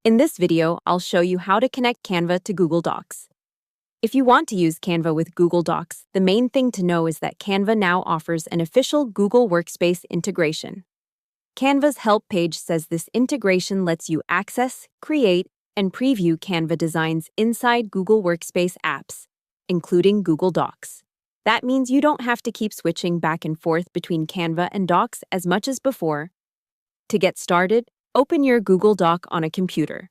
In this video, I'll show you how to connect Canva to Google Docs. If you want to use Canva with Google Docs, the main thing to know is that Canva now offers an official Google Workspace integration. Canva's help page says this integration lets you access, create, and preview Canva designs inside Google Workspace apps, including Google Docs. That means you don't have to keep switching back and forth between Canva and Docs as much as before. To get started, open your Google Doc on a computer.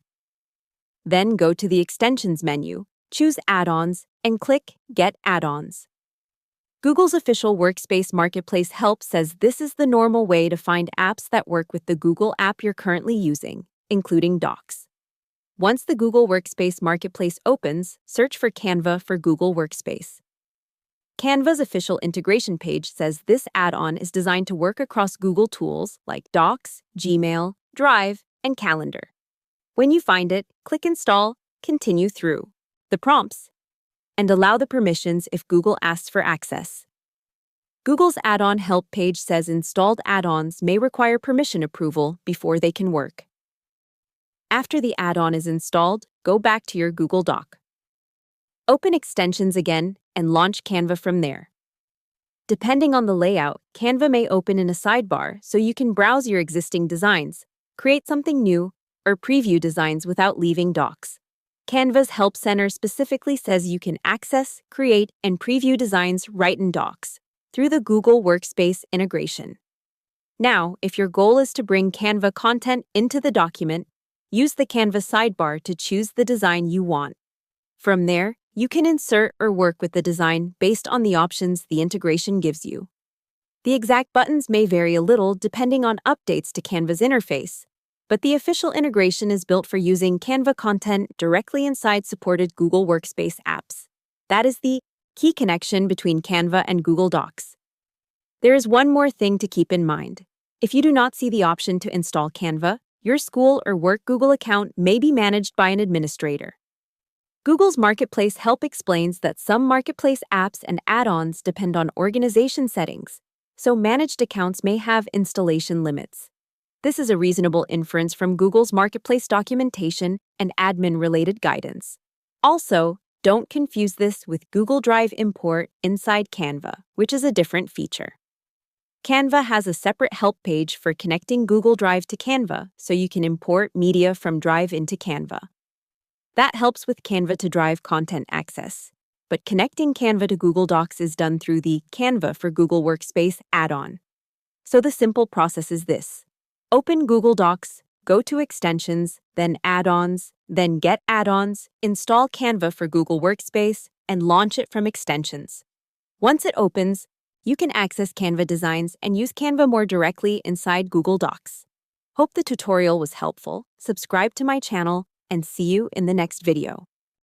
Then go to the Extensions menu, choose Add-ons, and click Get Add-ons. Google's official Workspace Marketplace help says this is the normal way to find apps that work with the Google app you're currently using, including Docs. Once the Google Workspace Marketplace opens, search for Canva for Google Workspace. Canva's official integration page says this add-on is designed to work across Google tools like Docs, Gmail, Drive, and Calendar. When you find it, click Install, continue through the prompts, and allow the permissions if Google asks for access. Google's add-on help page says installed add-ons may require permission approval before they can work. After the add-on is installed, go back to your Google Doc. Open Extensions again and launch Canva from there. Depending on the layout, Canva may open in a sidebar so you can browse your existing designs, create something new, or preview designs without leaving Docs. Canva's Help Center specifically says you can access, create, and preview designs right in Docs through the Google Workspace integration. Now, if your goal is to bring Canva content into the document, use the Canva sidebar to choose the design you want. From there, you can insert or work with the design based on the options the integration gives you. The exact buttons may vary a little depending on updates to Canva's interface, but the official integration is built for using Canva content directly inside supported Google Workspace apps. That is the key connection between Canva and Google Docs. There is one more thing to keep in mind. If you do not see the option to install Canva, your school or work Google account may be managed by an administrator. Google's Marketplace help explains that some Marketplace apps and add-ons depend on organization settings, so managed accounts may have installation limits. This is a reasonable inference from Google's Marketplace documentation and admin-related guidance. Also, don't confuse this with Google Drive import inside Canva, which is a different feature. Canva has a separate help page for connecting Google Drive to Canva so you can import media from Drive into Canva. That helps with Canva to Drive content access, but connecting Canva to Google Docs is done through the Canva for Google Workspace add-on. So the simple process is this. Open Google Docs, go to Extensions, then Add-ons, then Get Add-ons, install Canva for Google Workspace, and launch it from Extensions. Once it opens, you can access Canva designs and use Canva more directly inside Google Docs. Hope the tutorial was helpful. Subscribe to my channel, and see you in the next video.